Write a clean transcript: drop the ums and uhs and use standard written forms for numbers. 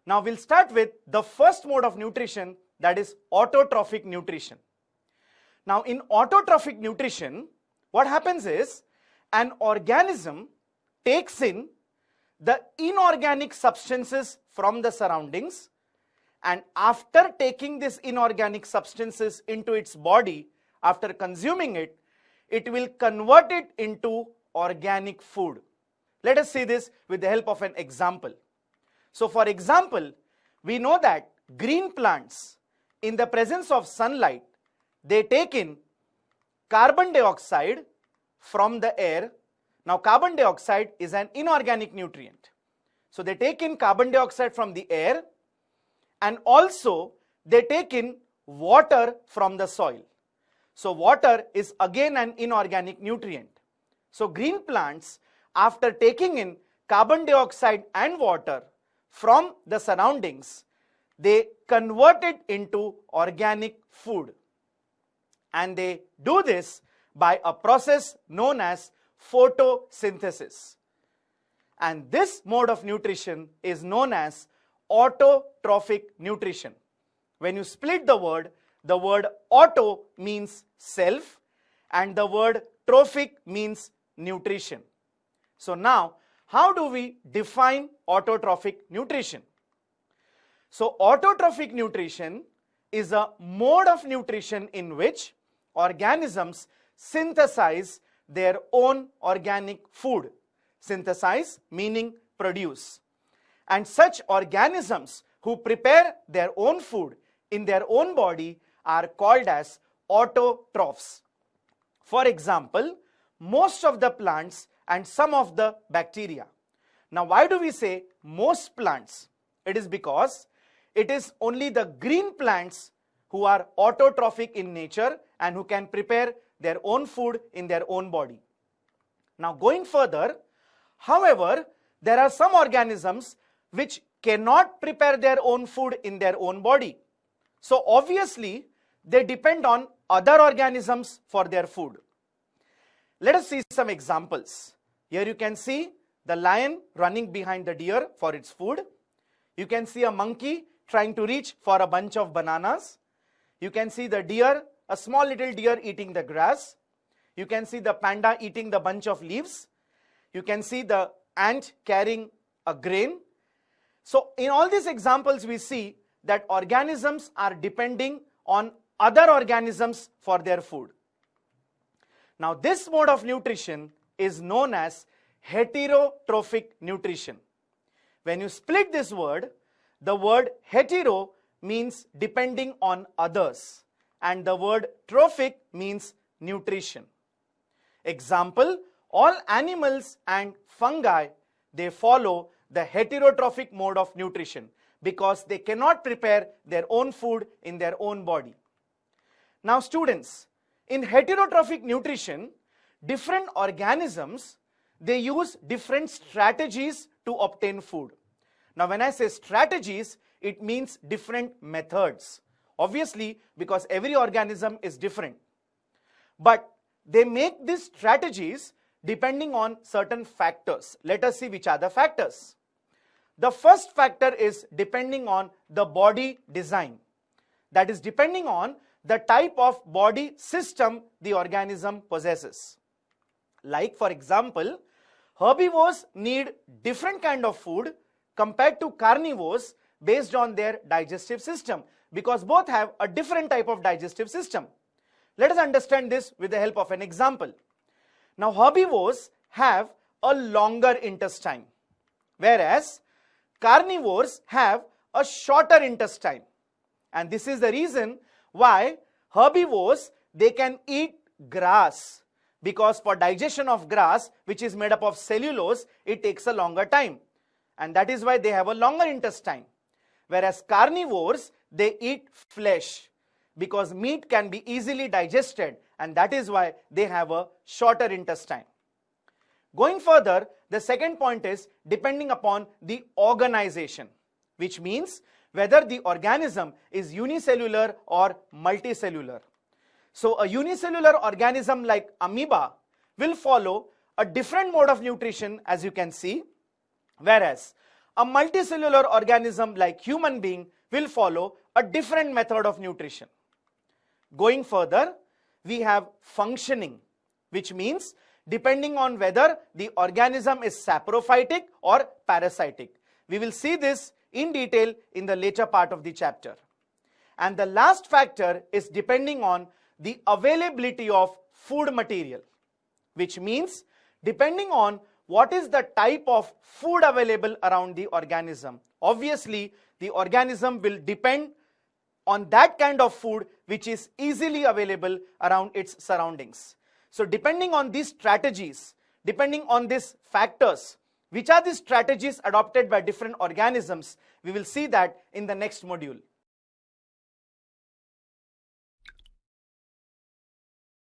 Now we'll start with the first mode of nutrition, that is autotrophic nutrition. Now in autotrophic nutrition, what happens is an organism takes in the inorganic substances from the surroundings, and after taking these inorganic substances into its body, after consuming it, it will convert it into organic food. Let us see this with the help of an example. So for example, we know that green plants, in the presence of sunlight, they take in carbon dioxide from the air. Now carbon dioxide is an inorganic nutrient. So they take in carbon dioxide from the air, and also they take in water from the soil. So water is again an inorganic nutrient. So green plants, after taking in carbon dioxide and water from the surroundings, they convert it into organic food. And they do this by a process known as photosynthesis. And this mode of nutrition is known as autotrophic nutrition. When you split the word auto means self and the word trophic means nutrition. So now, how do we define autotrophic nutrition? So autotrophic nutrition is a mode of nutrition in which organisms synthesize their own organic food. Synthesize meaning produce. And such organisms who prepare their own food in their own body are called as autotrophs. For example, most of the plants and some of the bacteria. Now why do we say most plants? It is because it is only the green plants who are autotrophic in nature and who can prepare their own food in their own body. Now going further, however, there are some organisms which cannot prepare their own food in their own body. So obviously, they depend on other organisms for their food. Let us see some examples. Here you can see the lion running behind the deer for its food. You can see a monkey trying to reach for a bunch of bananas. You can see the deer, a small little deer eating the grass. You can see the panda eating the bunch of leaves. You can see the ant carrying a grain. So in all these examples, we see that organisms are depending on other organisms for their food. Now this mode of nutrition is known as heterotrophic nutrition. When you split this word, the word hetero means depending on others and the word trophic means nutrition. Example, all animals and fungi, they follow the heterotrophic mode of nutrition because they cannot prepare their own food in their own body. Now students, in heterotrophic nutrition, different organisms, they use different strategies to obtain food. Now when I say strategies, it means different methods. Obviously, because every organism is different. But they make these strategies depending on certain factors. Let us see which are the factors. The first factor is depending on the body design. That is depending on the type of body system the organism possesses. Like for example, herbivores need different kind of food compared to carnivores based on their digestive system because both have a different type of digestive system. Let us understand this with the help of an example. Now herbivores have a longer intestine, whereas carnivores have a shorter intestine. And this is the reason why herbivores, they can eat grass, because for digestion of grass, which is made up of cellulose, it takes a longer time. And that is why they have a longer intestine. Whereas carnivores, they eat flesh, because meat can be easily digested, and that is why they have a shorter intestine. Going further, the second point is depending upon the organization, which means whether the organism is unicellular or multicellular. So a unicellular organism like amoeba will follow a different mode of nutrition, as you can see, whereas a multicellular organism like human being will follow a different method of nutrition. Going further, we have functioning, which means depending on whether the organism is saprophytic or parasitic. We will see this in detail in the later part of the chapter. And the last factor is depending on the availability of food material, which means depending on what is the type of food available around the organism. Obviously, the organism will depend on that kind of food which is easily available around its surroundings. So depending on these strategies, depending on these factors, which are the strategies adopted by different organisms, we will see that in the next module.